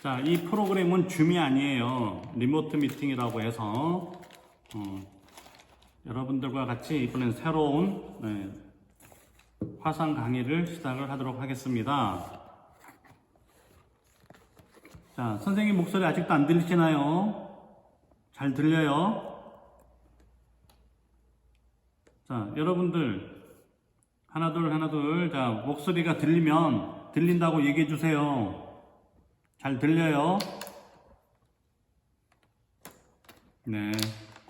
자, 이 프로그램은 줌이 아니에요. 리모트 미팅이라고 해서 여러분들과 같이 이번엔 새로운 화상 강의를 시작을 하도록 하겠습니다. 자, 선생님 목소리 아직도 안 들리시나요? 잘 들려요? 자, 여러분들 하나 둘 자, 목소리가 들린다고 얘기해 주세요. 잘 들려요? 네,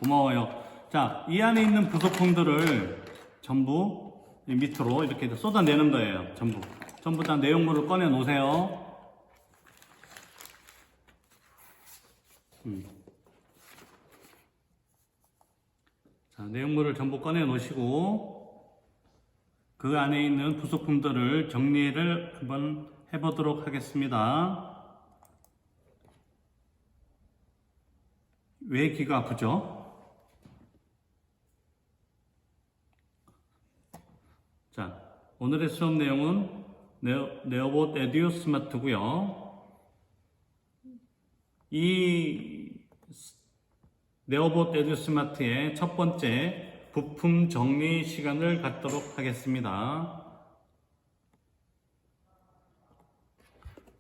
고마워요. 자, 이 안에 있는 부속품들을 전부 밑으로 이렇게 쏟아내는 거예요. 전부 다 내용물을 꺼내 놓으세요. 자, 내용물을 전부 꺼내 놓으시고 그 안에 있는 부속품들을 정리를 한번 해보도록 하겠습니다. 왜 귀가 아프죠? 자, 오늘의 수업 내용은 네오봇 에듀 스마트고요. 이 네오봇 에듀 스마트의 첫 번째 부품 정리 시간을 갖도록 하겠습니다.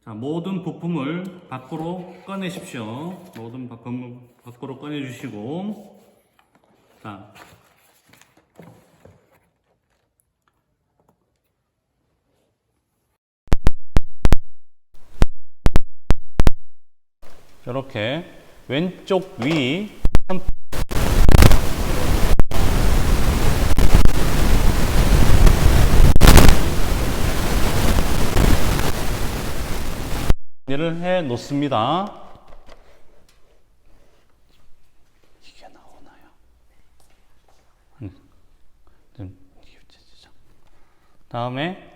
자, 모든 부품을 밖으로 꺼내십시오. 모든 부품을 밖으로 꺼내주시고, 자, 이렇게 왼쪽 위 정리를 해 놓습니다. 이게 나오나요? 다음에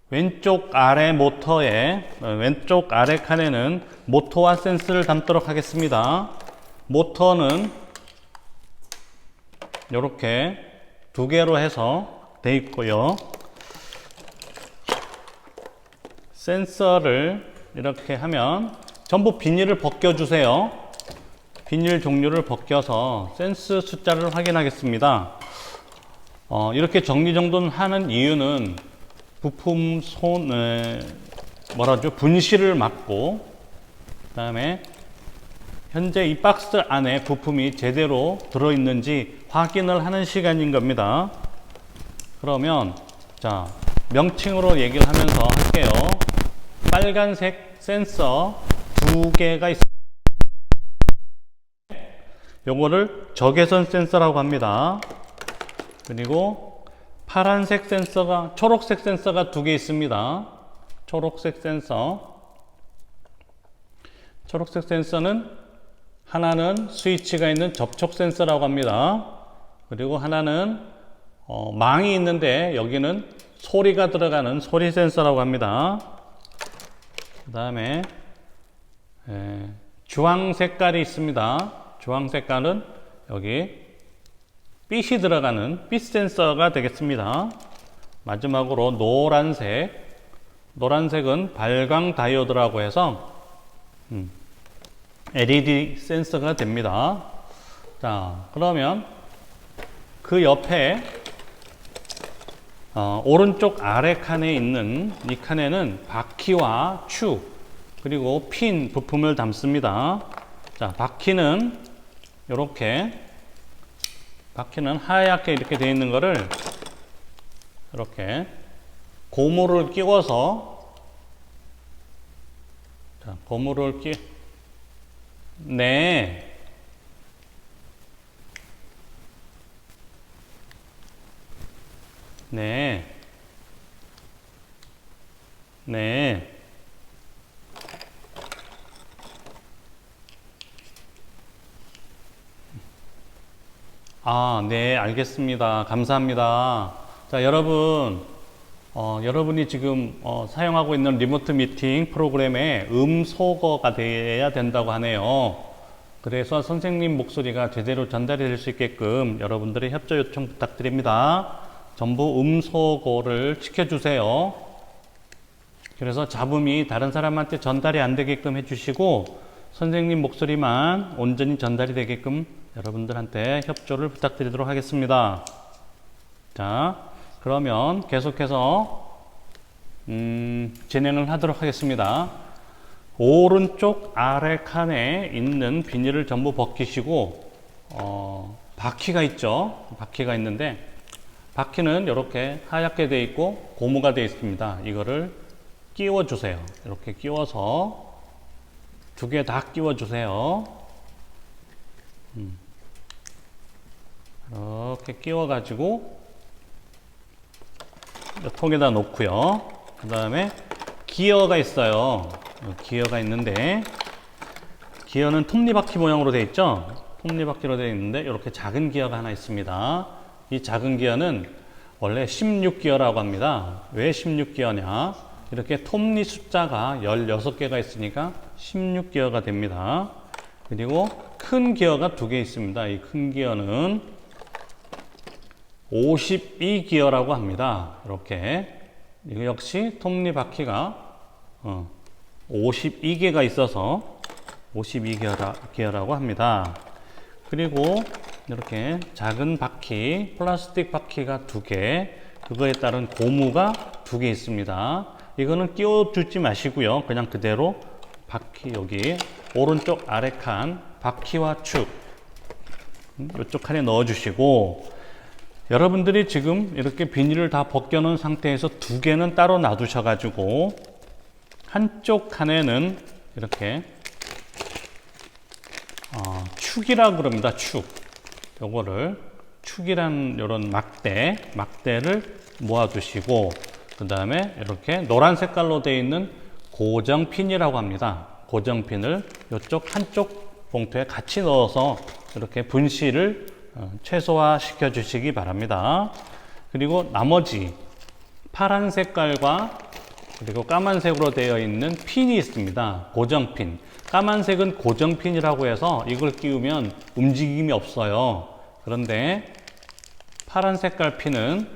왼쪽 아래 모터에 왼쪽 아래 칸에는 모터와 센스를 담도록 하겠습니다. 모터는 이렇게 두 개로 해서 되어 있고요. 센서를 이렇게 하면 전부 비닐을 벗겨주세요. 비닐 종류를 벗겨서 센스 숫자를 확인하겠습니다. 이렇게 정리정돈 하는 이유는 부품 분실을 막고, 그 다음에 현재 이 박스 안에 부품이 제대로 들어있는지 확인을 하는 시간인 겁니다. 그러면 자, 명칭으로 얘기를 하면서 할게요. 빨간색 센서 두 개가 있습니다. 요거를 적외선 센서라고 합니다. 그리고 파란색 센서가, 초록색 센서가 두 개 있습니다. 초록색 센서는 하나는 스위치가 있는 접촉 센서라고 합니다. 그리고 하나는 망이 있는데 여기는 소리가 들어가는 소리 센서라고 합니다. 그 다음에 주황 색깔이 있습니다. 주황 색깔은 여기 빛이 들어가는 빛 센서가 되겠습니다. 마지막으로 노란색은 발광 다이오드라고 해서 LED 센서가 됩니다. 자, 그러면 그 옆에 오른쪽 아래 칸에 있는 이 칸에는 바퀴와 축 그리고 핀 부품을 담습니다. 자, 바퀴는 하얗게 이렇게 되어 있는 거를 이렇게 고무를 끼워서, 자, 네. 네, 알겠습니다. 감사합니다. 자, 여러분이 지금 사용하고 있는 리모트 미팅 프로그램에 음소거가 돼야 된다고 하네요. 그래서 선생님 목소리가 제대로 전달이 될 수 있게끔 여러분들의 협조 요청 부탁드립니다. 전부 음소거를 시켜주세요. 그래서 잡음이 다른 사람한테 전달이 안 되게끔 해주시고 선생님 목소리만 온전히 전달이 되게끔 여러분들한테 협조를 부탁드리도록 하겠습니다. 자, 그러면 계속해서 진행을 하도록 하겠습니다. 오른쪽 아래 칸에 있는 비닐을 전부 벗기시고 바퀴가 있죠. 바퀴가 있는데 바퀴는 이렇게 하얗게 되어 있고 고무가 되어 있습니다. 이거를 끼워 주세요. 이렇게 끼워서 두 개 다 끼워 주세요. 이렇게 끼워 가지고 통에다 놓고요. 그 다음에 기어가 있어요. 기어가 있는데 기어는 톱니바퀴 모양으로 되어 있죠. 톱니바퀴로 되어 있는데 이렇게 작은 기어가 하나 있습니다. 이 작은 기어는 원래 16기어라고 합니다. 왜 16기어냐? 이렇게 톱니 숫자가 16개가 있으니까 16기어가 됩니다. 그리고 큰 기어가 두 개 있습니다. 이 큰 기어는 52기어라고 합니다. 이렇게 이거 역시 톱니바퀴가 52개가 있어서 52기어라고 합니다. 그리고 이렇게 작은 바퀴, 플라스틱 바퀴가 두 개, 그거에 따른 고무가 두 개 있습니다. 이거는 끼워주지 마시고요. 그냥 그대로 바퀴 여기 오른쪽 아래 칸 바퀴와 축 이쪽 칸에 넣어주시고 여러분들이 지금 이렇게 비닐을 다 벗겨놓은 상태에서 두 개는 따로 놔두셔가지고 한쪽 칸에는 이렇게 축이라고 그럽니다. 축. 요거를 축이란 요런 막대를 모아두시고 그 다음에 이렇게 노란 색깔로 되어 있는 고정핀이라고 합니다. 고정핀을 이쪽 한쪽 봉투에 같이 넣어서 이렇게 분실을 최소화 시켜 주시기 바랍니다. 그리고 나머지 파란 색깔과 그리고 까만색으로 되어 있는 핀이 있습니다. 고정핀. 까만색은 고정핀이라고 해서 이걸 끼우면 움직임이 없어요. 그런데 파란 색깔 핀은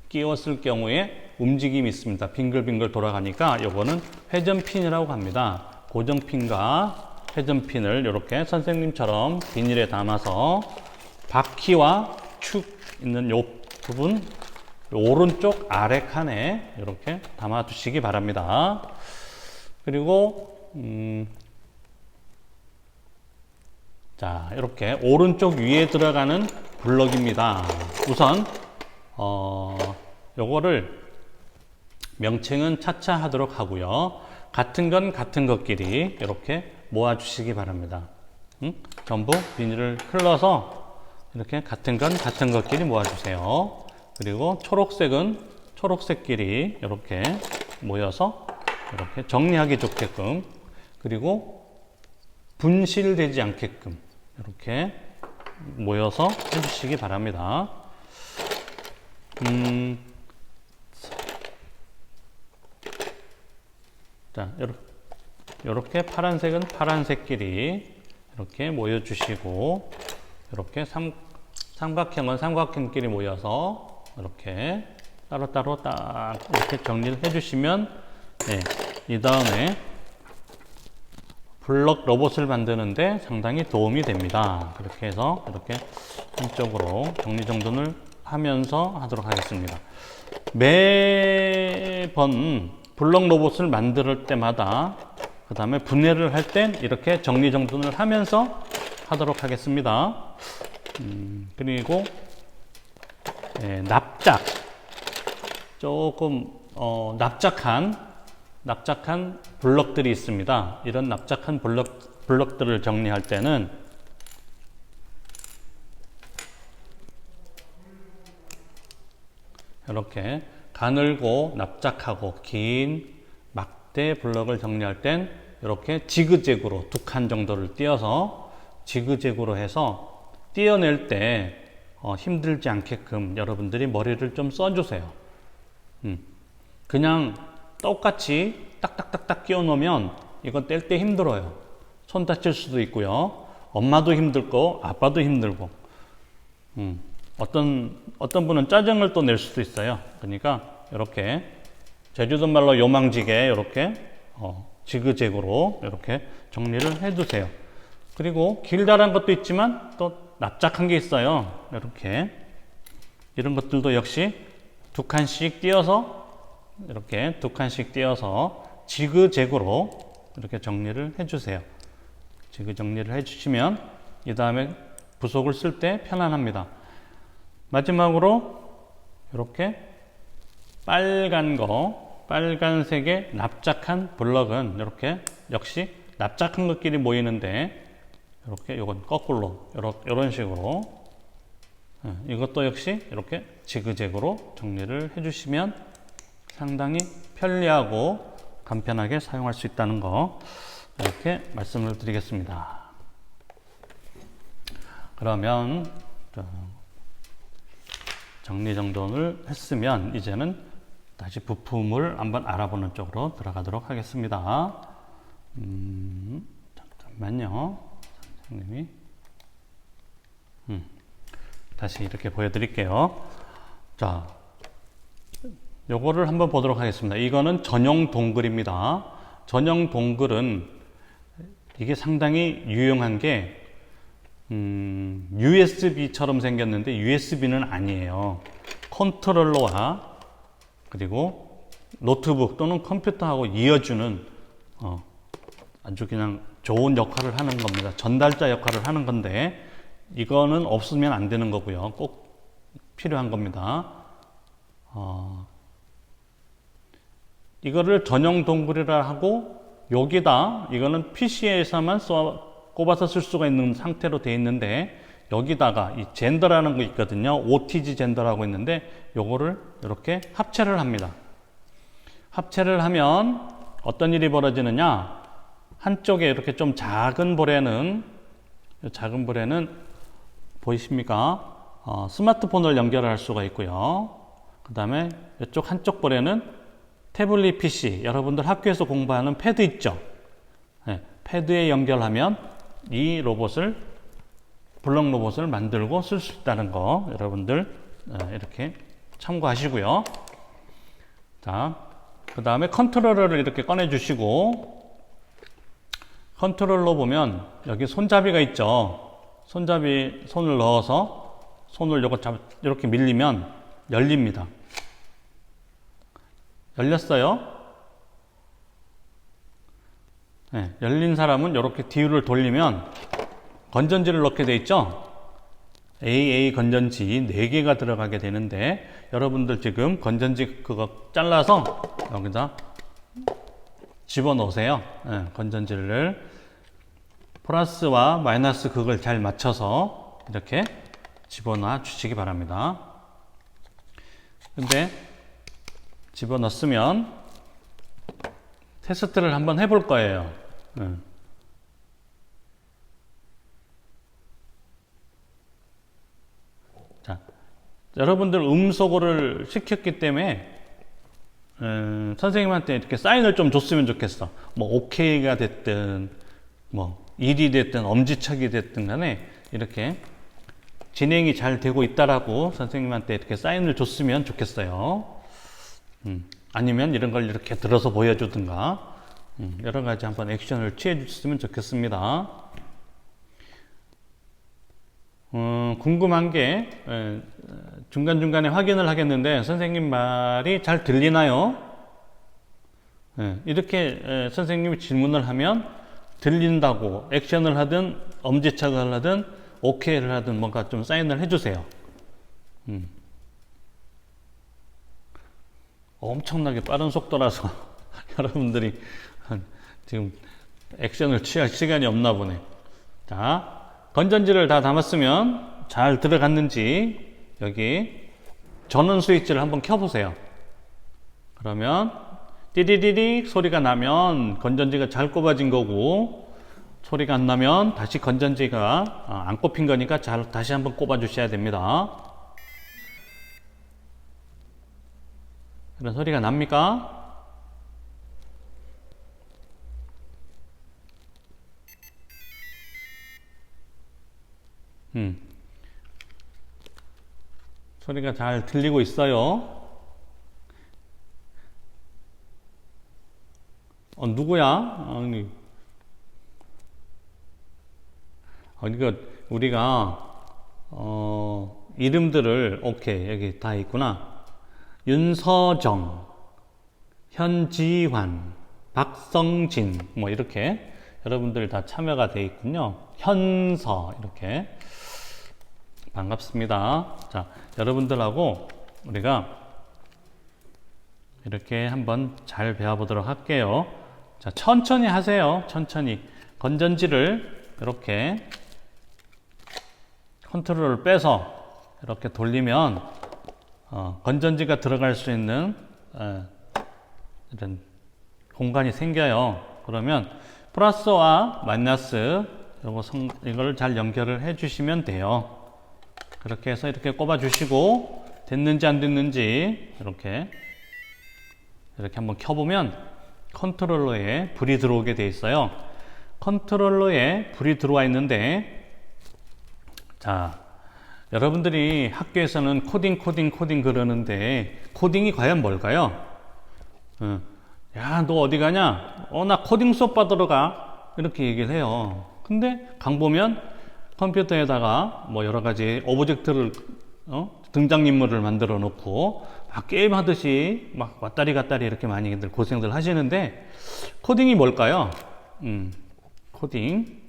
끼웠을 경우에 움직임이 있습니다. 빙글빙글 돌아가니까 이거는 회전핀이라고 합니다. 고정핀과 회전핀을 이렇게 선생님처럼 비닐에 담아서 바퀴와 축 있는 요 부분 오른쪽 아래 칸에 이렇게 담아 두시기 바랍니다. 그리고 자, 이렇게 오른쪽 위에 들어가는 블럭입니다. 우선 요거를 명칭은 차차 하도록 하고요. 같은 건 같은 것끼리 이렇게 모아 주시기 바랍니다. 전부 비닐을 흘러서 이렇게 같은 건 같은 것끼리 모아 주세요. 그리고 초록색은 초록색끼리 이렇게 모여서 이렇게 정리하기 좋게끔, 그리고 분실되지 않게끔 이렇게 모여서 해주시기 바랍니다. 자, 이렇게 파란색은 파란색끼리 이렇게 모여주시고, 이렇게 삼각형은 삼각형끼리 모여서 이렇게 따로따로 딱 이렇게 정리를 해주시면, 네, 이 다음에 블럭 로봇을 만드는데 상당히 도움이 됩니다. 그렇게 해서 이렇게 한쪽으로 정리정돈을 하면서 하도록 하겠습니다. 매번 블럭 로봇을 만들 때마다, 그 다음에 분해를 할 땐 이렇게 정리정돈을 하면서 하도록 하겠습니다. 그리고 납작, 조금 납작한 블럭들이 있습니다. 이런 납작한 블럭들을 정리할 때는 이렇게 가늘고 납작하고 긴 막대 블럭을 정리할 땐 이렇게 지그재그로 두 칸 정도를 띄어서 지그재그로 해서 띄어낼 때 힘들지 않게끔 여러분들이 머리를 좀 써주세요. 그냥 똑같이 딱딱딱딱 끼워 놓으면 이건 뗄 때 힘들어요. 손 다칠 수도 있고요. 엄마도 힘들고 아빠도 힘들고, 어떤 분은 짜증을 또 낼 수도 있어요. 그러니까 이렇게 제주도 말로 요망지게 이렇게 지그재그로 이렇게 정리를 해두세요. 그리고 길다란 것도 있지만 또 납작한 게 있어요. 이렇게 이런 것들도 역시 두 칸씩 띄어서 이렇게 두 칸씩 띄어서 지그재그로 이렇게 정리를 해주세요. 지그 정리를 해주시면 이 다음에 부속을 쓸 때 편안합니다. 마지막으로 이렇게 빨간색의 납작한 블럭은 이렇게 역시 납작한 것끼리 모이는데 이렇게 요건 거꾸로 이런 식으로 이것도 역시 이렇게 지그재그로 정리를 해주시면 상당히 편리하고 간편하게 사용할 수 있다는 거 이렇게 말씀을 드리겠습니다. 그러면 정리정돈을 했으면 이제는 다시 부품을 한번 알아보는 쪽으로 들어가도록 하겠습니다. 잠깐만요. 선생님이 다시 이렇게 보여드릴게요. 자, 요거를 한번 보도록 하겠습니다. 이거는 전용 동글입니다. 전용 동글은 이게 상당히 유용한 게 USB처럼 생겼는데 USB는 아니에요. 컨트롤러와 그리고 노트북 또는 컴퓨터하고 이어주는 아주 그냥 좋은 역할을 하는 겁니다. 전달자 역할을 하는 건데 이거는 없으면 안 되는 거고요. 꼭 필요한 겁니다. 이거를 전용 동굴이라 하고 여기다 이거는 PC에서만 꼽아서 쓸 수가 있는 상태로 되어 있는데 여기다가 이 젠더라는 거 있거든요. OTG 젠더라고 있는데 요거를 이렇게 합체를 합니다. 합체를 하면 어떤 일이 벌어지느냐, 한쪽에 이렇게 좀 작은 볼에는 보이십니까? 스마트폰을 연결할 수가 있고요. 그 다음에 이쪽 한쪽 볼에는 태블릿 PC, 여러분들 학교에서 공부하는 패드 있죠? 네, 패드에 연결하면 이 블럭 로봇을 만들고 쓸 수 있다는 거 여러분들 이렇게 참고하시고요. 자, 그 다음에 컨트롤러를 이렇게 꺼내 주시고 컨트롤러 보면 여기 손잡이가 있죠. 손을 넣어서 손을 이렇게 밀리면 열립니다. 열렸어요? 네, 열린 사람은 이렇게 뒤를 돌리면 건전지를 넣게 돼 있죠. AA 건전지 4개가 들어가게 되는데 여러분들 지금 건전지 그거 잘라서 여기다 집어넣으세요. 네, 건전지를 플러스와 마이너스 극을 잘 맞춰서 이렇게 집어넣어 주시기 바랍니다. 근데 집어넣었으면 테스트를 한번 해볼 거예요. 자, 여러분들 음소거를 시켰기 때문에 선생님한테 이렇게 사인을 좀 줬으면 좋겠어. 뭐 OK가 됐든 뭐 1이 됐든 엄지척이 됐든 간에 이렇게 진행이 잘 되고 있다라고 선생님한테 이렇게 사인을 줬으면 좋겠어요. 아니면 이런 걸 이렇게 들어서 보여주든가 여러 가지 한번 액션을 취해 주셨으면 좋겠습니다. 궁금한 게 중간중간에 확인을 하겠는데 선생님 말이 잘 들리나요? 이렇게 선생님이 질문을 하면 들린다고 액션을 하든 엄지척을 하든 OK를 하든 뭔가 좀 사인을 해주세요. 엄청나게 빠른 속도라서 여러분들이 지금 액션을 취할 시간이 없나 보네. 자, 건전지를 다 담았으면 잘 들어갔는지 여기 전원 스위치를 한번 켜보세요. 그러면 띠리리릭 소리가 나면 건전지가 잘 꼽아진 거고, 소리가 안 나면 다시 건전지가 안 꼽힌 거니까 다시 한번 꼽아 주셔야 됩니다. 그런 소리가 납니까? 소리가 잘 들리고 있어요. 누구야? 그러니까 우리가 이름들을 오케이 여기 다 있구나. 윤서정, 현지환, 박성진 뭐 이렇게 여러분들 다 참여가 돼 있군요. 현서 이렇게 반갑습니다. 자, 여러분들하고 우리가 이렇게 한번 잘 배워보도록 할게요. 자, 천천히 하세요. 천천히 건전지를 이렇게 컨트롤을 빼서 이렇게 돌리면 건전지가 들어갈 수 있는 이런 공간이 생겨요. 그러면 플러스와 마이너스 이걸 잘 연결을 해 주시면 돼요. 그렇게 해서 이렇게 꼽아 주시고 됐는지 안 됐는지 이렇게 한번 켜보면 컨트롤러에 불이 들어오게 돼 있어요. 컨트롤러에 불이 들어와 있는데 자, 여러분들이 학교에서는 코딩 그러는데 코딩이 과연 뭘까요? 야, 너 어디 가냐? 나 코딩 수업 받으러 가. 이렇게 얘기를 해요. 근데 강 보면 컴퓨터에다가 뭐 여러 가지 오브젝트를 등장인물을 만들어 놓고 막 게임 하듯이 막 왔다리 갔다리 이렇게 많이들 고생들 하시는데 코딩이 뭘까요? 코딩.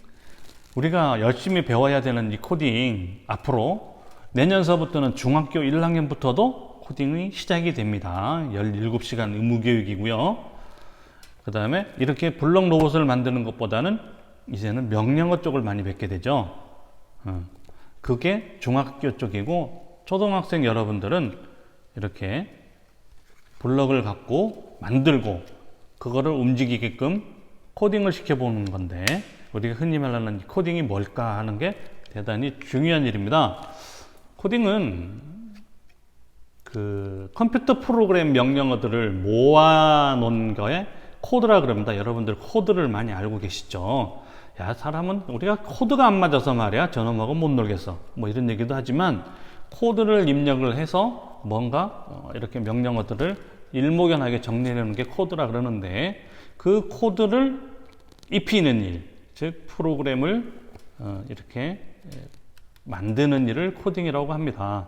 우리가 열심히 배워야 되는 이 코딩 앞으로 내년서부터는 중학교 1학년부터도 코딩이 시작이 됩니다. 17시간 의무교육이고요. 그 다음에 이렇게 블록 로봇을 만드는 것보다는 이제는 명령어 쪽을 많이 뵙게 되죠. 그게 중학교 쪽이고 초등학생 여러분들은 이렇게 블럭을 갖고 만들고 그거를 움직이게끔 코딩을 시켜보는 건데 우리가 흔히 말하는 코딩이 뭘까 하는 게 대단히 중요한 일입니다. 코딩은 그 컴퓨터 프로그램 명령어들을 모아놓은 거에 코드라 그럽니다. 여러분들 코드를 많이 알고 계시죠? 야, 사람은 우리가 코드가 안 맞아서 말이야 저놈하고 못 놀겠어 뭐 이런 얘기도 하지만 코드를 입력을 해서 뭔가 이렇게 명령어들을 일목요연하게 정리하는 게 코드라 그러는데 그 코드를 입히는 일, 즉 프로그램을 이렇게 만드는 일을 코딩이라고 합니다.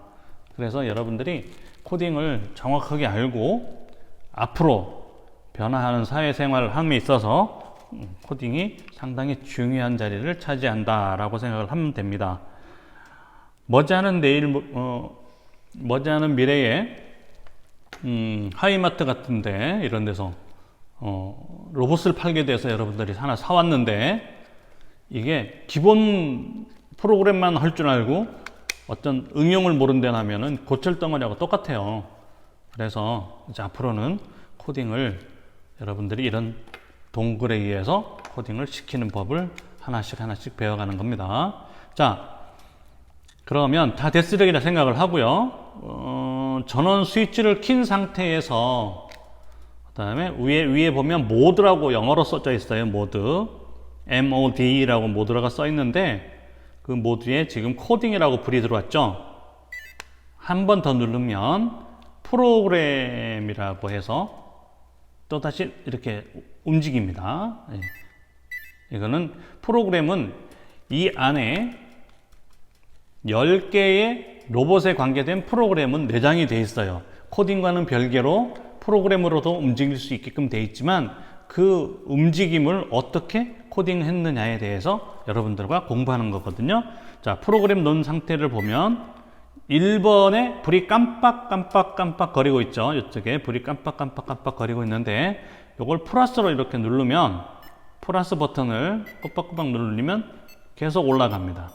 그래서 여러분들이 코딩을 정확하게 알고 앞으로 변화하는 사회생활을 함에 있어서 코딩이 상당히 중요한 자리를 차지한다라고 생각을 하면 됩니다. 머지않은 머지않은 미래에 하이마트 같은데 이런 데서 로봇을 팔게 돼서 여러분들이 하나 사왔는데 이게 기본 프로그램만 할 줄 알고 어떤 응용을 모른 데 하면은 고철덩어리하고 똑같아요. 그래서 이제 앞으로는 코딩을 여러분들이 이런 동글에 의해서 코딩을 시키는 법을 하나씩 배워가는 겁니다. 자, 그러면 다 됐으리라 생각을 하고요. 전원 스위치를 킨 상태에서 그 다음에 위에 보면 모드라고 영어로 써져 있어요. 모드 MOD라고 모드가 써 있는데 그 모드에 지금 코딩이라고 불이 들어왔죠. 한 번 더 누르면 프로그램이라고 해서 또 다시 이렇게 움직입니다. 이거는 프로그램은 이 안에 10개의 로봇에 관계된 프로그램은 내장이 되어 있어요. 코딩과는 별개로 프로그램으로도 움직일 수 있게끔 되어 있지만 그 움직임을 어떻게 코딩했느냐에 대해서 여러분들과 공부하는 거거든요. 자, 프로그램 놓은 상태를 보면 1번에 불이 깜빡 거리고 있죠. 이쪽에 불이 깜빡 거리고 있는데 이걸 플러스로 이렇게 누르면 플러스 버튼을 꼬박꼬박 누르면 계속 올라갑니다.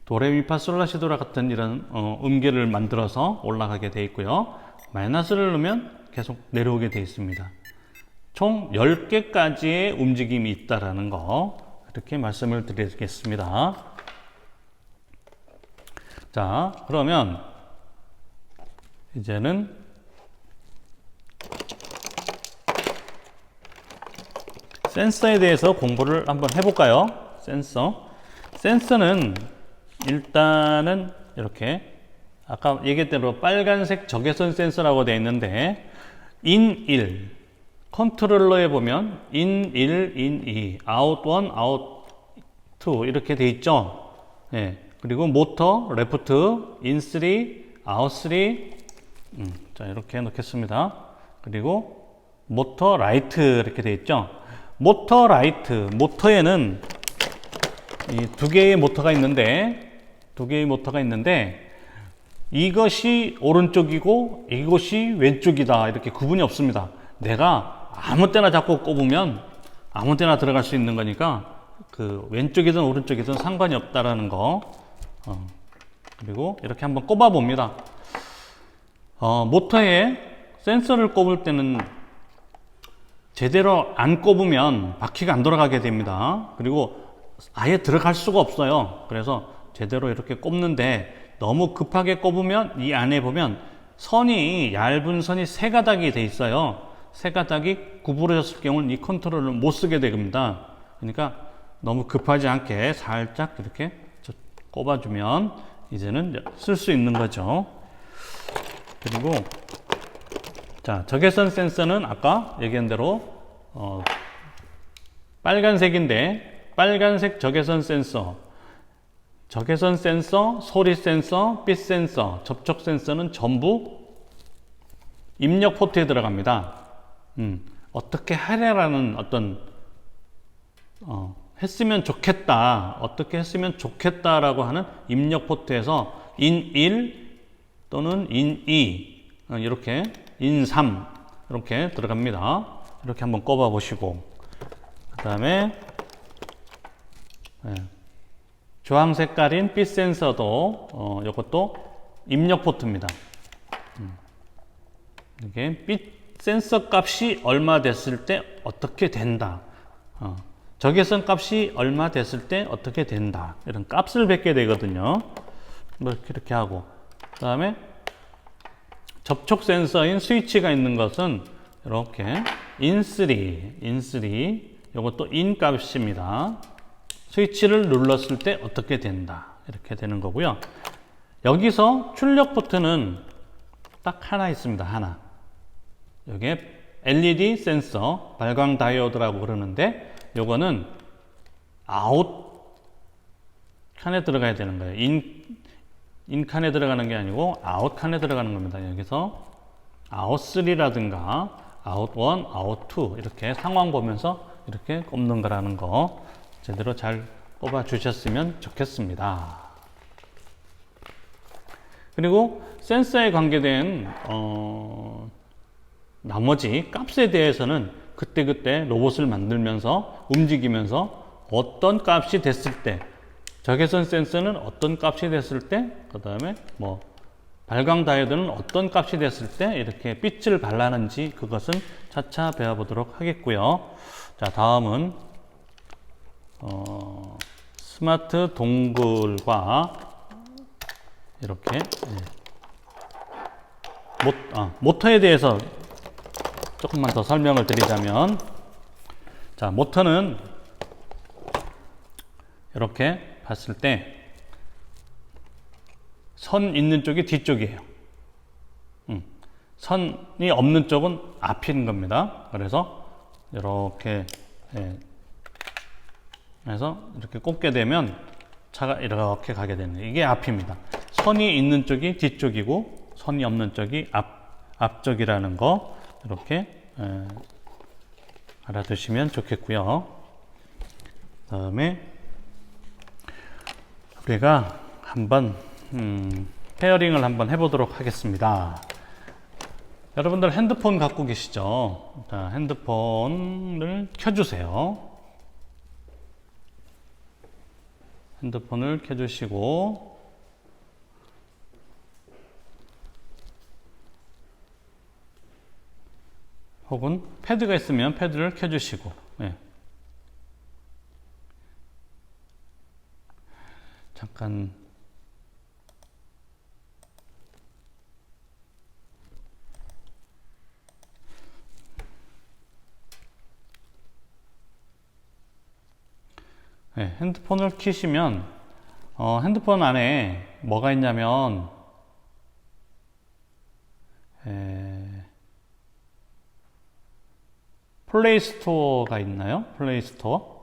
도레미파솔라시도라 같은 이런 음계를 만들어서 올라가게 되어 있고요. 마이너스를 누르면 계속 내려오게 되어 있습니다. 총 10개까지의 움직임이 있다라는 거 이렇게 말씀을 드리겠습니다. 자, 그러면 이제는 센서에 대해서 공부를 한번 해볼까요? 센서는 일단은 이렇게 아까 얘기했던 대로 빨간색 적외선 센서라고 되어 있는데 인1, 컨트롤러에 보면 in 1, in 2, out 1, out 2 이렇게 돼 있죠. 예. 그리고 모터 레프트 in 3, out 3. 자, 이렇게 놓겠습니다. 그리고 모터 라이트 이렇게 돼 있죠. 모터 라이트, 모터에는 이 두 개의 모터가 있는데 이것이 오른쪽이고 이것이 왼쪽이다 이렇게 구분이 없습니다. 내가 아무 때나 잡고 꼽으면 아무 때나 들어갈 수 있는 거니까 그 왼쪽이든 오른쪽이든 상관이 없다라는 거. 그리고 이렇게 한번 꼽아 봅니다. 모터에 센서를 꼽을 때는 제대로 안 꼽으면 바퀴가 안 돌아가게 됩니다. 그리고 아예 들어갈 수가 없어요. 그래서 제대로 이렇게 꼽는데 너무 급하게 꼽으면 이 안에 보면 선이 얇은 선이 세 가닥이 돼 있어요. 세 가닥이 구부러졌을 경우는 이 컨트롤을 못 쓰게 됩니다. 그러니까 너무 급하지 않게 살짝 이렇게 꼽아주면 이제는 쓸 수 있는 거죠. 그리고 자, 적외선 센서는 아까 얘기한 대로 빨간색인데 빨간색 적외선 센서, 적외선 센서, 소리 센서, 빛 센서, 접촉 센서는 전부 입력 포트에 들어갑니다. 어떻게 하려라는 어떤 했으면 좋겠다, 어떻게 했으면 좋겠다라고 하는 입력 포트에서 in 1 또는 in 2 이렇게 in 3 이렇게 들어갑니다. 이렇게 한번 꼽아 보시고 그 다음에 주황 색깔인 빛 센서도 이것도 입력 포트입니다. 이게 빛 센서 값이 얼마 됐을 때 어떻게 된다. 적외선 값이 얼마 됐을 때 어떻게 된다. 이런 값을 뱉게 되거든요. 이렇게 하고 그 다음에 접촉 센서인 스위치가 있는 것은 이렇게 in3 이것도 in 값입니다. 스위치를 눌렀을 때 어떻게 된다. 이렇게 되는 거고요. 여기서 출력 포트는 딱 하나 있습니다. 하나. 이게 LED 센서, 발광 다이오드라고 그러는데 요거는 아웃 칸에 들어가야 되는 거예요. 인 칸에 들어가는 게 아니고 아웃 칸에 들어가는 겁니다. 여기서 아웃 3라든가 아웃 1, 아웃 2 이렇게 상황 보면서 이렇게 꼽는 거라는 거 제대로 잘 꼽아 주셨으면 좋겠습니다. 그리고 센서에 관계된 나머지 값에 대해서는 그때그때 로봇을 만들면서 움직이면서 어떤 값이 됐을 때 적외선 센서는 어떤 값이 됐을 때 그 다음에 뭐 발광 다이오드는 어떤 값이 됐을 때 이렇게 빛을 발라는지 그것은 차차 배워보도록 하겠고요. 자, 다음은 스마트 동굴과 이렇게 모터에 대해서 조금만 더 설명을 드리자면, 자, 모터는 이렇게 봤을 때 선 있는 쪽이 뒤쪽이에요. 선이 없는 쪽은 앞인 겁니다. 그래서 이렇게 해서 이렇게 꼽게 되면 차가 이렇게 가게 되는 거예요. 이게 앞입니다. 선이 있는 쪽이 뒤쪽이고 선이 없는 쪽이 앞쪽이라는 거 이렇게 알아두시면 좋겠고요. 그다음에 우리가 한번 페어링을 한번 해보도록 하겠습니다. 여러분들 핸드폰 갖고 계시죠? 자, 핸드폰을 켜주세요. 핸드폰을 켜주시고 혹은 패드가 있으면 패드를 켜주시고 잠깐 핸드폰을 켜시면 핸드폰 안에 뭐가 있냐면 플레이 스토어가 있나요? 플레이 스토어.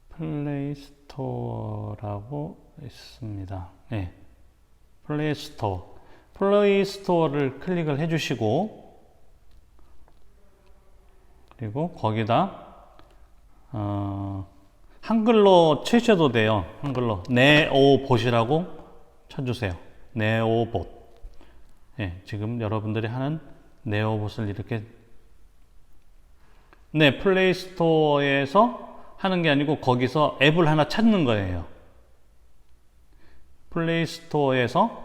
플레이 스토어라고 있습니다. 네. 플레이 스토어. 플레이 스토어를 클릭을 해주시고, 그리고 거기다, 한글로 치셔도 돼요. 한글로. 네오봇이라고 쳐주세요. 네오봇. 네, 지금 여러분들이 하는 네오봇을 이렇게, 네, 플레이 스토어에서 하는 게 아니고 거기서 앱을 하나 찾는 거예요. 플레이 스토어에서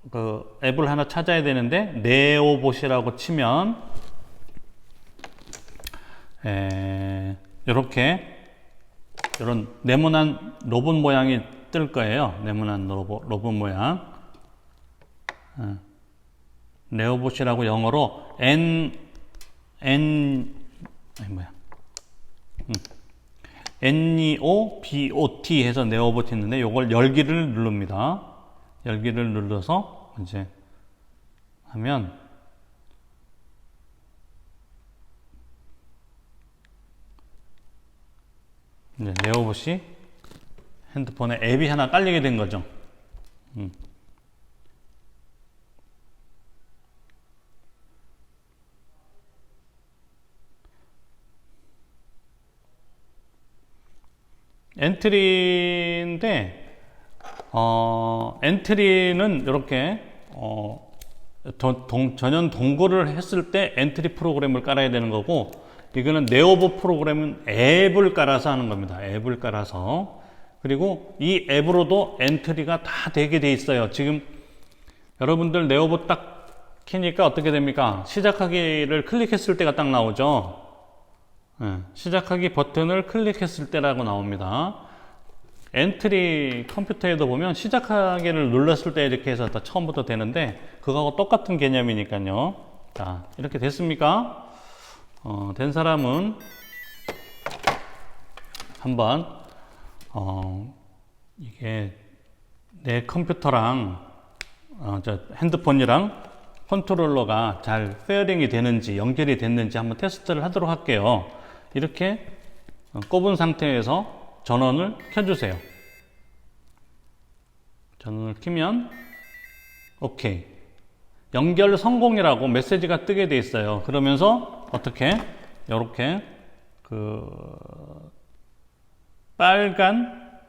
그 앱을 하나 찾아야 되는데 네오봇이라고 치면 이렇게 이런 네모난 로봇 모양이 뜰 거예요. 네모난 로봇 모양. 네오봇이라고 영어로 NEOBOT 해서 네오봇이 있는데 요걸 열기를 누릅니다. 열기를 눌러서 이제 하면 이제 네오봇이 핸드폰에 앱이 하나 깔리게 된 거죠. 엔트리인데 엔트리는 이렇게 전원 동거를 했을 때 엔트리 프로그램을 깔아야 되는 거고, 이거는 네오봇 프로그램은 앱을 깔아서 하는 겁니다. 앱을 깔아서. 그리고 이 앱으로도 엔트리가 다 되게 돼 있어요. 지금 여러분들 네오봇 딱 키니까 어떻게 됩니까? 시작하기를 클릭했을 때가 딱 나오죠. 시작하기 버튼을 클릭했을 때라고 나옵니다. 엔트리 컴퓨터에도 보면 시작하기를 눌렀을 때 이렇게 해서 다 처음부터 되는데 그거하고 똑같은 개념이니까요. 자, 이렇게 됐습니까? 된 사람은 한번 이게 내 컴퓨터랑 저 핸드폰이랑 컨트롤러가 잘 페어링이 되는지 연결이 됐는지 한번 테스트를 하도록 할게요. 이렇게 꼽은 상태에서 전원을 켜주세요. 전원을 켜면 오케이, 연결 성공이라고 메시지가 뜨게 돼 있어요. 그러면서 어떻게 이렇게 빨간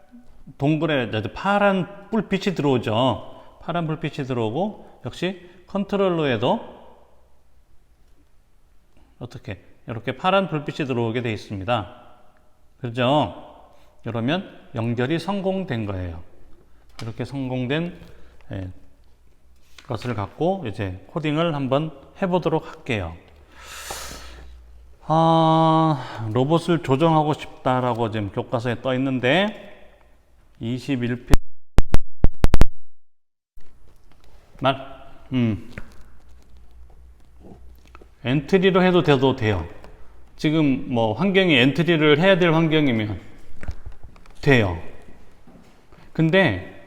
동굴에 파란 불빛이 들어오죠. 파란 불빛이 들어오고 역시 컨트롤러에도 어떻게 이렇게 파란 불빛이 들어오게 되어 있습니다. 그죠? 그러면 연결이 성공된 거예요. 이렇게 성공된 것을 갖고 이제 코딩을 한번 해보도록 할게요. 로봇을 조정하고 싶다라고 지금 교과서에 떠 있는데 21페이지 엔트리로 해도 돼요. 지금 뭐 환경이 엔트리를 해야 될 환경이면 돼요. 근데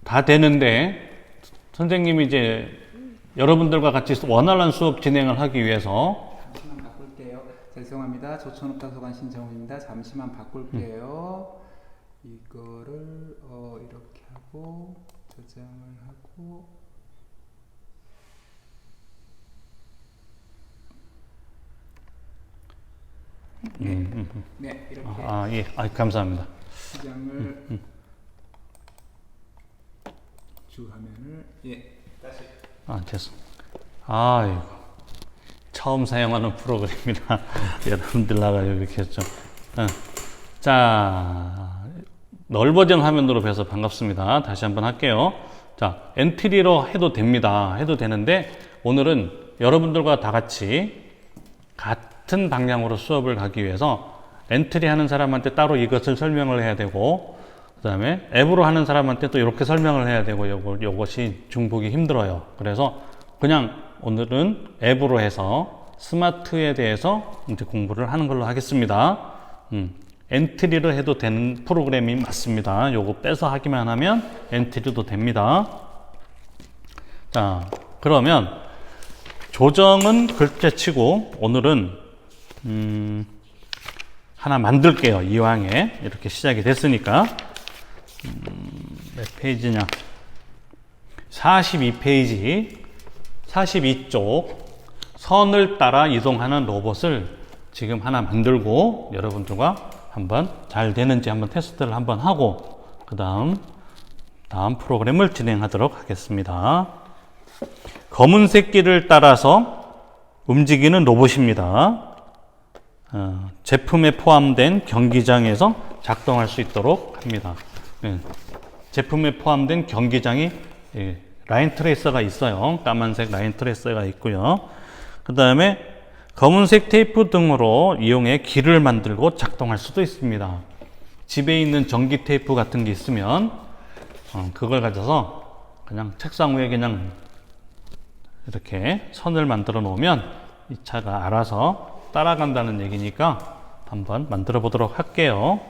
다 되는데 선생님이 이제 여러분들과 같이 원활한 수업 진행을 하기 위해서 잠시만 바꿀게요. 죄송합니다. 조천업다소관 신정우입니다. 잠시만 바꿀게요. 이거를 이렇게 하고 저장을 하고 네, 이렇게 예, 감사합니다. 시장을 주화면을 다시 됐어. 아이고, 처음 사용하는 프로그램이라 여러분들 나가 이렇게 했죠. 자, 넓어진 화면으로 뵈서 반갑습니다. 다시 한번 할게요. 자, 엔트리로 해도 됩니다. 해도 되는데 오늘은 여러분들과 다 같이 같은 방향으로 수업을 가기 위해서 엔트리 하는 사람한테 따로 이것을 설명을 해야 되고, 그 다음에 앱으로 하는 사람한테 또 이렇게 설명을 해야 되고, 요것이 중보기 힘들어요. 그래서 그냥 오늘은 앱으로 해서 스마트에 대해서 이제 공부를 하는 걸로 하겠습니다. 엔트리를 해도 되는 프로그램이 맞습니다. 요거 빼서 하기만 하면 엔트리도 됩니다. 자, 그러면 조정은 글자치고 오늘은 하나 만들게요. 이왕에 이렇게 시작이 됐으니까. 몇 페이지냐? 42페이지 42쪽 선을 따라 이동하는 로봇을 지금 하나 만들고 여러분들과 한번 잘 되는지 한번 테스트를 한번 하고 그 다음 프로그램을 진행하도록 하겠습니다. 검은색 길을 따라서 움직이는 로봇입니다. 제품에 포함된 경기장에서 작동할 수 있도록 합니다. 제품에 포함된 경기장이 라인 트레이서가 있어요. 까만색 라인 트레이서가 있고요. 그 다음에 검은색 테이프 등으로 이용해 길을 만들고 작동할 수도 있습니다. 집에 있는 전기 테이프 같은 게 있으면 그걸 가져서 그냥 책상 위에 그냥 이렇게 선을 만들어 놓으면 이 차가 알아서 따라간다는 얘기니까 한번 만들어 보도록 할게요.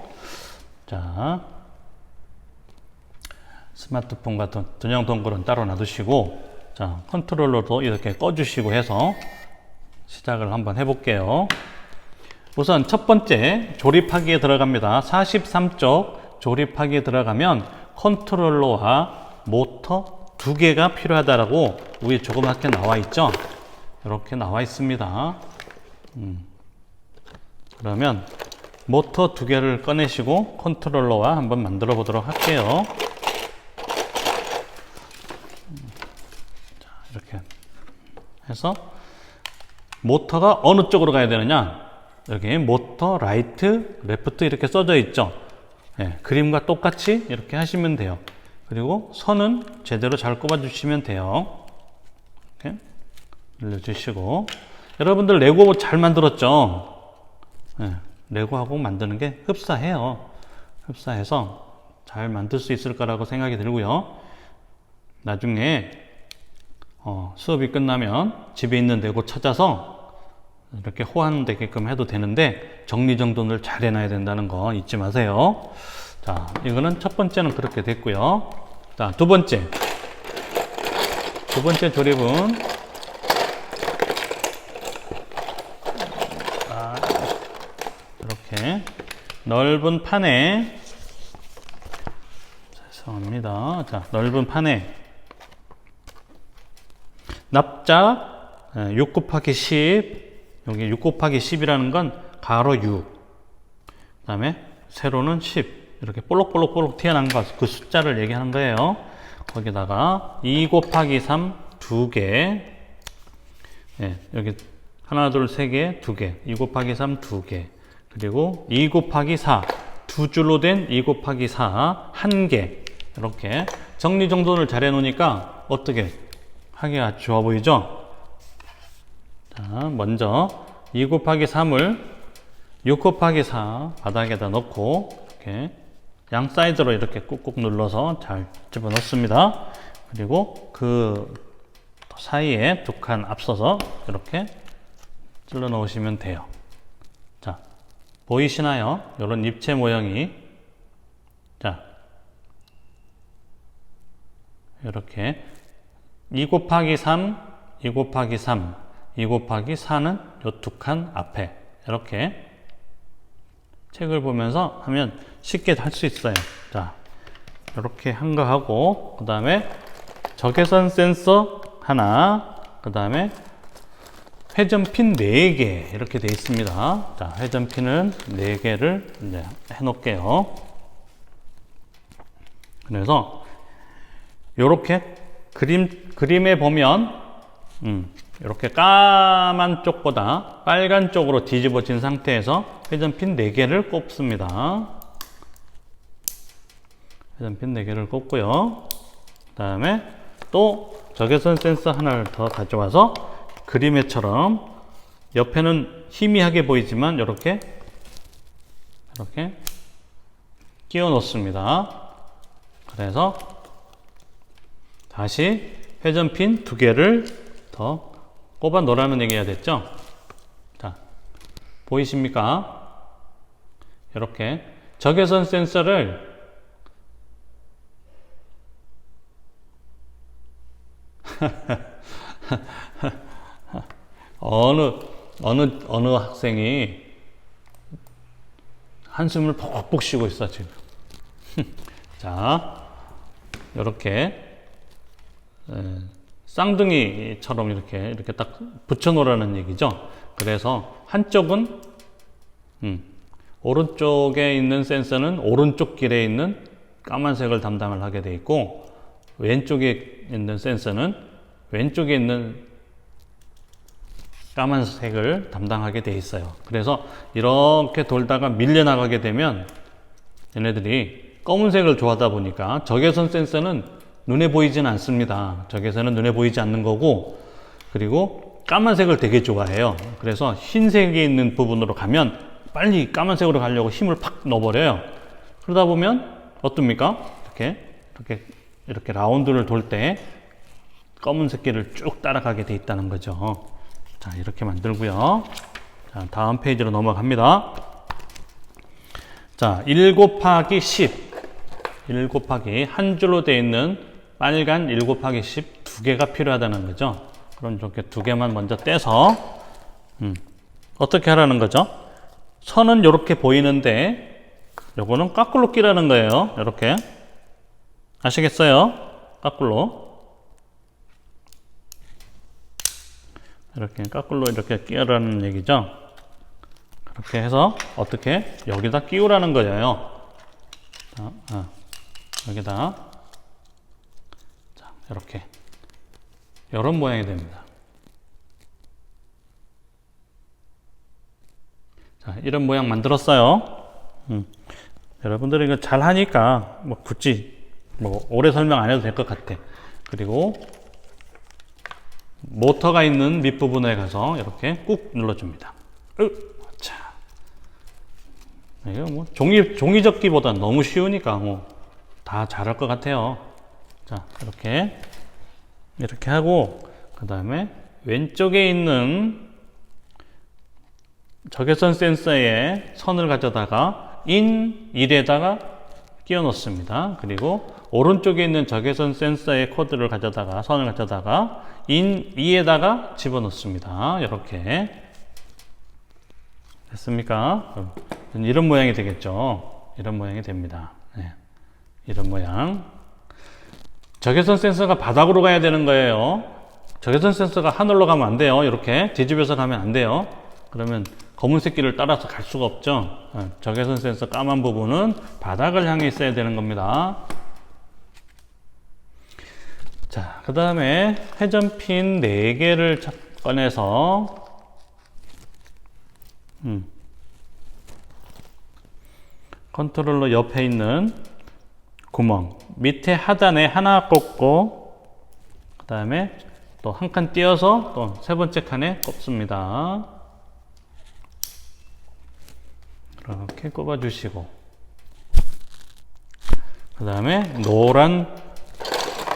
자, 스마트폰과 전용 동굴은 따로 놔두시고, 자, 컨트롤러도 이렇게 꺼주시고 해서 시작을 한번 해볼게요. 우선 첫 번째 조립하기에 들어갑니다. 43쪽 조립하기에 들어가면 컨트롤러와 모터 두 개가 필요하다라고 위에 조그맣게 나와 있죠. 이렇게 나와 있습니다. 그러면 모터 두 개를 꺼내시고 컨트롤러와 한번 만들어 보도록 할게요. 자, 이렇게 해서 모터가 어느 쪽으로 가야 되느냐? 여기 모터 라이트, 레프트 이렇게 써져 있죠. 네, 그림과 똑같이 이렇게 하시면 돼요. 그리고 선은 제대로 잘 꼽아 주시면 돼요. 이렇게 늘려주시고. 여러분들 레고 잘 만들었죠? 네, 레고하고 만드는 게 흡사해요. 흡사해서 잘 만들 수 있을 거라고 생각이 들고요. 나중에 수업이 끝나면 집에 있는 레고 찾아서 이렇게 호환되게끔 해도 되는데 정리정돈을 잘 해놔야 된다는 거 잊지 마세요. 자, 이거는 첫 번째는 그렇게 됐고요. 자, 두 번째 조립은 이렇게 넓은 판에 죄송합니다. 자, 넓은 판에 납작 6 곱하기 10 여기 6 곱하기 10이라는 건 가로 6 그 다음에 세로는 10 이렇게 볼록볼록 튀어나온 그 숫자를 얘기하는 거예요. 거기다가 2 곱하기 3 2개 여기 하나 둘 세 개 2개 2 곱하기 3 2개 그리고 2 곱하기 4 두 줄로 된 2 곱하기 4 1개 이렇게 정리정돈을 잘 해놓으니까 어떻게 하기가 좋아 보이죠? 자, 먼저 2 곱하기 3을 6 곱하기 4 바닥에다 넣고 이렇게 양 사이드로 이렇게 꾹꾹 눌러서 잘 집어넣습니다. 그리고 그 사이에 두 칸 앞서서 이렇게 찔러 넣으시면 돼요. 자, 보이시나요? 이런 입체 모양이. 자, 이렇게 2 곱하기 3, 2 곱하기 3, 2 곱하기 4는 요 두 칸 앞에 이렇게 책을 보면서 하면 쉽게 할 수 있어요. 자, 이렇게 한 거 하고 그 다음에 적외선 센서 하나 그 다음에 회전핀 4개 이렇게 되어 있습니다. 자, 회전핀은 4개를 이제 해 놓을게요. 그래서 이렇게 그림에 보면 이렇게 까만 쪽보다 빨간 쪽으로 뒤집어진 상태에서 회전핀 4개를 꼽습니다. 회전핀 4개를 꼽고요. 그 다음에 또 적외선 센서 하나를 더 가져와서 그림에처럼 옆에는 희미하게 보이지만 이렇게 끼워 놓습니다. 그래서 다시 회전핀 2개를 더 꼽아 놓으라는 얘기가 됐죠. 자, 보이십니까? 이렇게 적외선 센서를 어느 학생이 한숨을 푹푹 쉬고 있어, 지금. 자, 이렇게, 쌍둥이처럼 이렇게 딱 붙여놓으라는 얘기죠. 그래서 한쪽은, 오른쪽에 있는 센서는 오른쪽 길에 있는 까만색을 담당을 하게 돼 있고, 왼쪽에 있는 센서는 왼쪽에 있는 까만색을 담당하게 돼 있어요. 그래서 이렇게 돌다가 밀려나가게 되면 얘네들이 검은색을 좋아하다 보니까 적외선 센서는 눈에 보이지는 않습니다. 적외선은 눈에 보이지 않는 거고, 그리고 까만색을 되게 좋아해요. 그래서 흰색이 있는 부분으로 가면 빨리 까만색으로 가려고 힘을 팍 넣어버려요. 그러다 보면 어떻습니까? 이렇게 라운드를 돌 때 검은색 길을 쭉 따라가게 돼 있다는 거죠. 자, 이렇게 만들고요. 자, 다음 페이지로 넘어갑니다. 자, 1 곱하기 10. 1 곱하기 한 줄로 되어 있는 빨간 1 곱하기 10 두 개가 필요하다는 거죠. 그럼 이렇게 두 개만 먼저 떼서 어떻게 하라는 거죠? 선은 이렇게 보이는데 요거는 거꾸로 끼라는 거예요. 이렇게. 아시겠어요? 거꾸로. 이렇게 거꾸로 이렇게 끼우라는 얘기죠. 그렇게 해서 어떻게 여기다 끼우라는 거예요. 여기다 자, 이렇게 이런 모양이 됩니다. 자, 이런 모양 만들었어요. 여러분들이 이거 잘 하니까 뭐 굳이 뭐 오래 설명 안 해도 될 것 같아. 그리고 모터가 있는 밑부분에 가서 이렇게 꾹 눌러줍니다. 자, 이거 뭐 종이접기보다 너무 쉬우니까 뭐 다 잘할 것 같아요. 자, 이렇게 하고 그 다음에 왼쪽에 있는 적외선 센서에 선을 가져다가 인 1에다가 끼워 넣습니다. 그리고 오른쪽에 있는 적외선 센서의 코드를 가져다가 선을 가져다가 인 2에다가 집어넣습니다. 이렇게 됐습니까? 이런 모양이 되겠죠. 이런 모양이 됩니다. 네. 이런 모양. 적외선 센서가 바닥으로 가야 되는 거예요. 적외선 센서가 하늘로 가면 안 돼요. 이렇게 뒤집어서 가면 안 돼요. 그러면 검은색 길을 따라서 갈 수가 없죠. 적외선 센서 까만 부분은 바닥을 향해 있어야 되는 겁니다. 자, 그 다음에 회전핀 4개를 꺼내서 컨트롤러 옆에 있는 구멍 밑에 하단에 하나 꽂고 그 다음에 또 한 칸 띄어서 또 세 번째 칸에 꼽습니다. 이렇게 꼽아 주시고 그 다음에 노란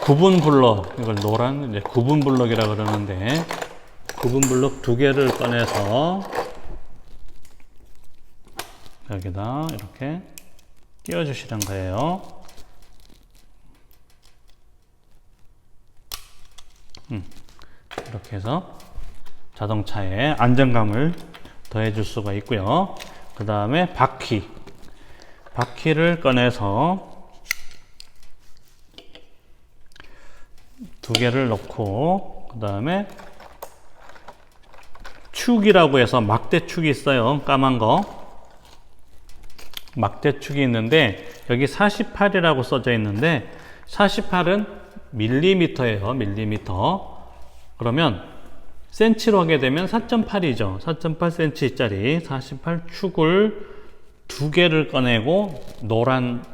구분 블럭, 이걸 노란 이제 구분 블럭이라 그러는데 구분 블럭 2개를 꺼내서 여기다 이렇게 끼워 주시는 거예요. 이렇게 해서 자동차에 안정감을 더해 줄 수가 있고요. 그 다음에 바퀴를 꺼내서 2개를 넣고 그 다음에 축이라고 해서 막대축이 있어요. 까만 거 막대축이 있는데 여기 48이라고 써져 있는데 48은 밀리미터예요. 밀리미터. 그러면 센치로 하게 되면 4.8이죠. 4.8cm 짜리 48 축을 2개를 꺼내고 노란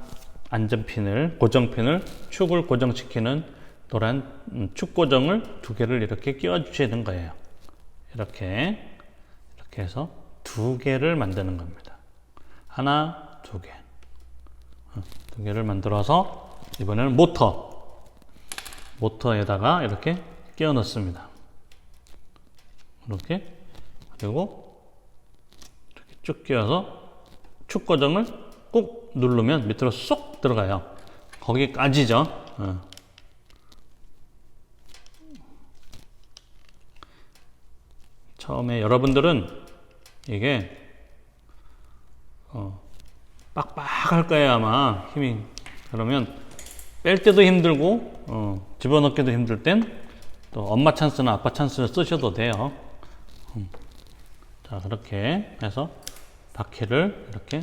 안전핀을 고정핀을 축을 고정시키는 노란 축 고정을 2개를 이렇게 끼워 주시는 거예요. 이렇게 해서 2개를 만드는 겁니다. 하나, 2개. 2개를 만들어서 이번에는 모터에다가 이렇게 끼워 넣습니다. 이렇게. 그리고 이렇게 쭉 끼워서 축 고정을 꾹 누르면 밑으로 쏙 들어가요. 거기까지죠. 처음에 여러분들은 이게 빡빡할 거예요 아마 힘이. 그러면 뺄 때도 힘들고 집어넣기도 힘들 땐 또 엄마 찬스나 아빠 찬스를 쓰셔도 돼요. 자, 그렇게 해서 바퀴를 이렇게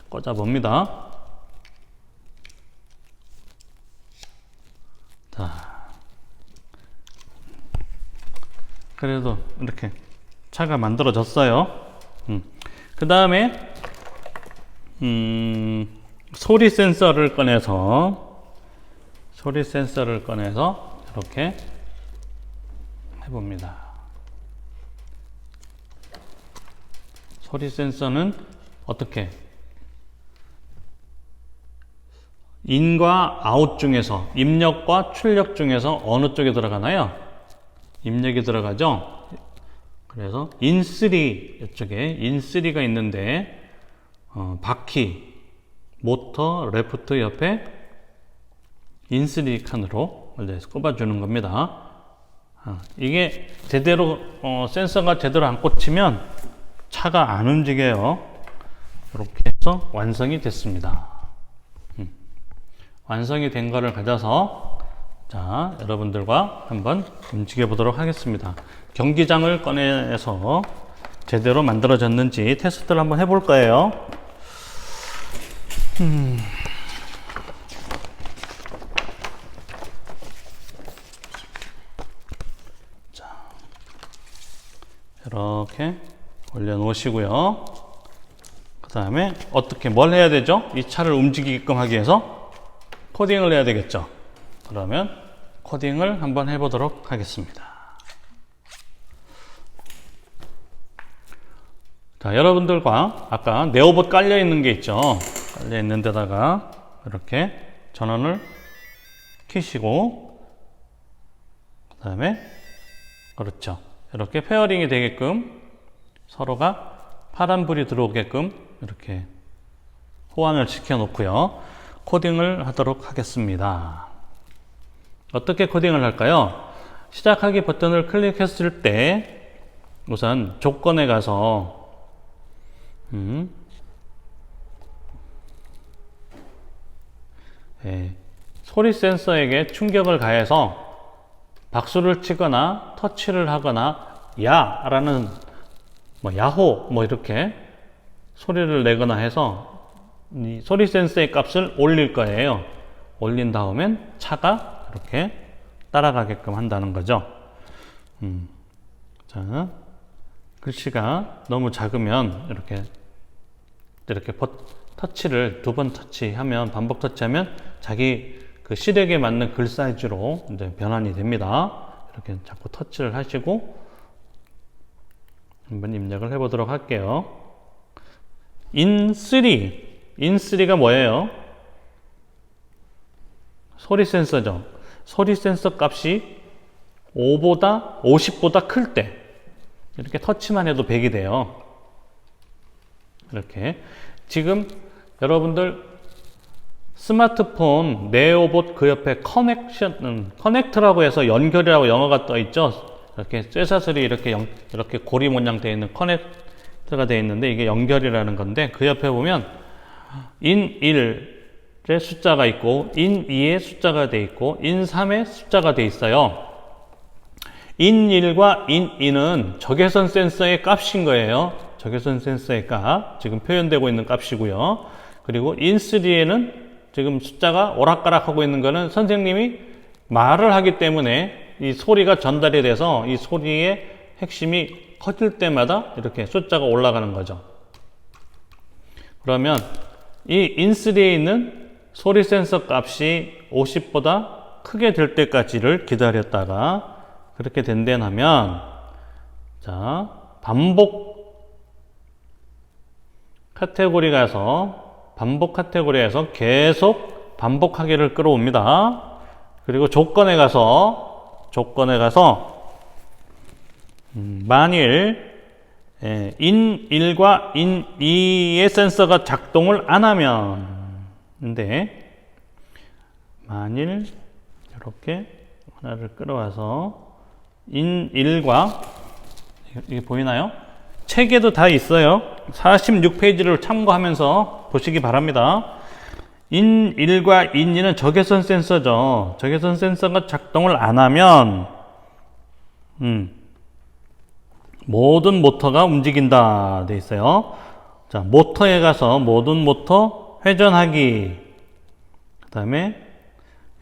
꽂아 봅니다. 자, 그래도 이렇게 차가 만들어졌어요. 그 다음에 소리 센서를 꺼내서 이렇게 해봅니다. 소리 센서는 어떻게 인과 아웃 중에서 입력과 출력 중에서 어느 쪽에 들어가나요? 입력이 들어가죠. 그래서 인3 이쪽에 인3가 있는데 바퀴 모터 레프트 옆에 인3 칸으로 꼽아주는 겁니다. 이게 제대로 센서가 제대로 안 꽂히면 차가 안 움직여요. 이렇게 해서 완성이 됐습니다. 완성이 된 거를 가져서 자, 여러분들과 한번 움직여 보도록 하겠습니다. 경기장을 꺼내서 제대로 만들어졌는지 테스트를 한번 해볼 거예요. 자, 이렇게 올려놓으시고요. 그 다음에 어떻게 뭘 해야 되죠? 이 차를 움직이게끔 하기 위해서 코딩을 해야 되겠죠. 그러면 코딩을 한번 해보도록 하겠습니다. 자, 여러분들과 아까 네오봇 깔려 있는 게 있죠. 깔려 있는 데다가 이렇게 전원을 켜시고, 그 다음에 그렇죠. 이렇게 페어링이 되게끔 서로가 파란불이 들어오게끔 이렇게 호환을 시켜 놓고요. 코딩을 하도록 하겠습니다. 어떻게 코딩을 할까요? 시작하기 버튼을 클릭했을 때 우선 조건에 가서 소리 센서에게 충격을 가해서 박수를 치거나 터치를 하거나 야 라는 야호 이렇게 소리를 내거나 해서 이 소리 센서의 값을 올릴 거예요. 올린 다음엔 차가 이렇게 따라가게끔 한다는 거죠. 자, 글씨가 너무 작으면 이렇게 터치를 2번 터치하면, 반복 터치하면 자기 그 시력에 맞는 글 사이즈로 이제 변환이 됩니다. 이렇게 자꾸 터치를 하시고 한번 입력을 해보도록 할게요. 인3가 뭐예요? 소리 센서죠. 소리 센서 값이 50보다 클 때 이렇게 터치만 해도 100이 돼요. 이렇게 지금 여러분들 스마트폰 네오봇 그 옆에 커넥트라고 해서 연결이라고 영어가 떠 있죠. 이렇게 쇠사슬이 이렇게 고리 모양 되어 있는 커넥터가 되어 있는데 이게 연결이라는 건데, 그 옆에 보면 인1의 숫자가 있고 인2의 숫자가 되어 있고 인3의 숫자가 되어 있어요. 인1과 인2는 적외선 센서의 값인 거예요. 적외선 센서의 값, 지금 표현되고 있는 값이고요. 그리고 인3에는 지금 숫자가 오락가락하고 있는 거는 선생님이 말을 하기 때문에 이 소리가 전달이 돼서 이 소리의 핵심이 커질 때마다 이렇게 숫자가 올라가는 거죠. 그러면 이 인3에 있는 소리 센서 값이 50보다 크게 될 때까지를 기다렸다가 그렇게 된다면, 자, 반복 카테고리에서 계속 반복하기를 끌어옵니다. 그리고 조건에 가서 만일 인1과 인2의 센서가 작동을 안 하면, 근데 만일 이렇게 하나를 끌어와서 인1과 이게 보이나요? 책에도 다 있어요. 46페이지를 참고하면서 보시기 바랍니다. 인1과 인2는 적외선 센서죠. 적외선 센서가 작동을 안 하면 모든 모터가 움직인다 돼 있어요. 자, 모터에 가서 모든 모터 회전하기, 그 다음에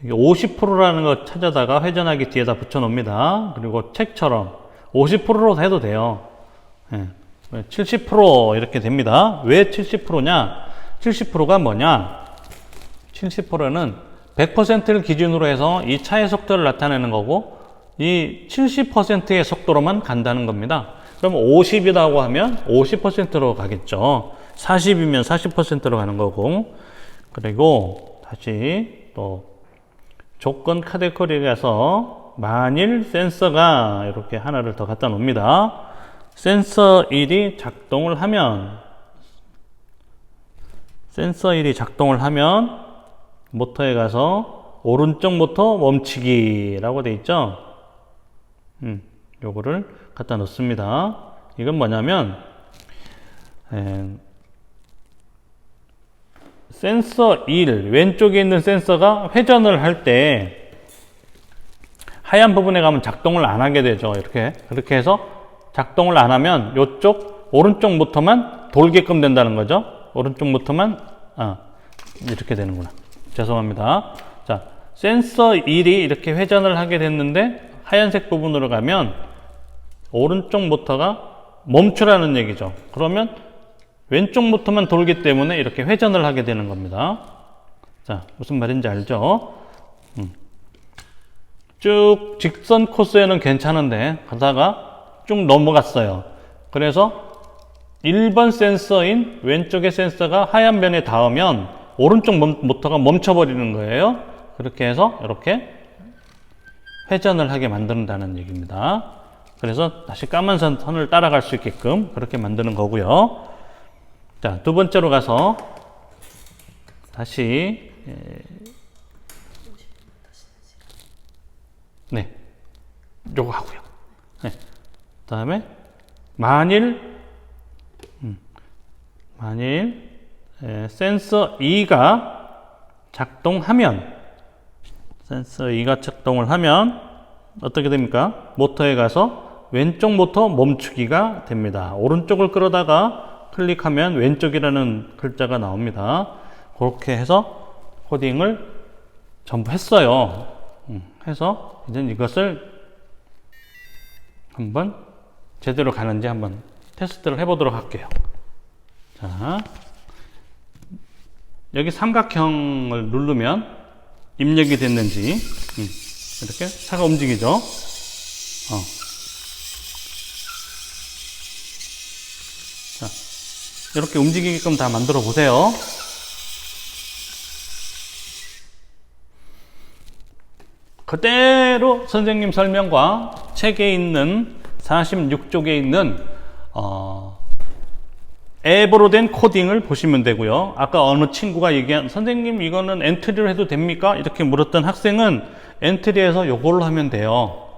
50%라는 거 찾아다가 회전하기 뒤에다 붙여 놓습니다. 그리고 책처럼 50%로 해도 돼요. 70% 이렇게 됩니다. 왜 70%냐? 70%가 뭐냐? 70%는 100%를 기준으로 해서 이 차의 속도를 나타내는 거고, 이 70%의 속도로만 간다는 겁니다. 그럼 50이라고 하면 50%로 가겠죠. 40이면 40%로 가는 거고, 그리고 다시 또 조건 카테고리에 가서 만일 센서가 이렇게 하나를 더 갖다 놓습니다. 센서 1이 작동을 하면, 센서 1이 작동을 하면 모터에 가서 오른쪽 모터 멈추기라고 돼 있죠. 요거를 갖다 놓습니다. 이건 뭐냐면 센서 1 왼쪽에 있는 센서가 회전을 할 때 하얀 부분에 가면 작동을 안 하게 되죠. 그렇게 해서 작동을 안 하면 이쪽 오른쪽 모터만 돌게끔 된다는 거죠. 오른쪽 모터만 이렇게 되는구나. 죄송합니다. 자, 센서 1이 이렇게 회전을 하게 됐는데 하얀색 부분으로 가면 오른쪽 모터가 멈추라는 얘기죠. 그러면 왼쪽 모터만 돌기 때문에 이렇게 회전을 하게 되는 겁니다. 자, 무슨 말인지 알죠? 쭉 직선 코스에는 괜찮은데 가다가 쭉 넘어갔어요. 그래서 1번 센서인 왼쪽의 센서가 하얀 변에 닿으면 오른쪽 모터가 멈춰버리는 거예요. 그렇게 해서 이렇게 회전을 하게 만든다는 얘기입니다. 그래서 다시 까만 선을 따라갈 수 있게끔 그렇게 만드는 거고요. 자, 두 번째로 가서 다시 요거 하고요. 그다음에 만일 센서 2가 작동하면, 센서 2가 작동을 하면 어떻게 됩니까? 모터에 가서 왼쪽 모터 멈추기가 됩니다. 오른쪽을 끌어다가 클릭하면 왼쪽이라는 글자가 나옵니다. 그렇게 해서 코딩을 전부 했어요. 해서 이제 이것을 한번 제대로 가는지 한번 테스트를 해보도록 할게요. 자, 여기 삼각형을 누르면 입력이 됐는지 이렇게 차가 움직이죠. 자, 이렇게 움직이게끔 다 만들어 보세요. 그대로 선생님 설명과 책에 있는 46쪽에 있는 앱으로 된 코딩을 보시면 되고요. 아까 어느 친구가 얘기한, 선생님 이거는 엔트리로 해도 됩니까? 이렇게 물었던 학생은 엔트리에서 요걸로 하면 돼요.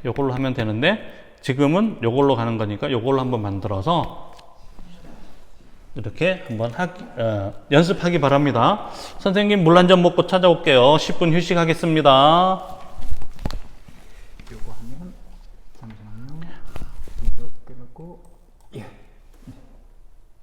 요걸로 하면 되는데 지금은 요걸로 가는 거니까 요걸로 한번 만들어서 이렇게 한번 연습하기 바랍니다. 선생님 물 한 잔 먹고 찾아올게요. 10분 휴식하겠습니다.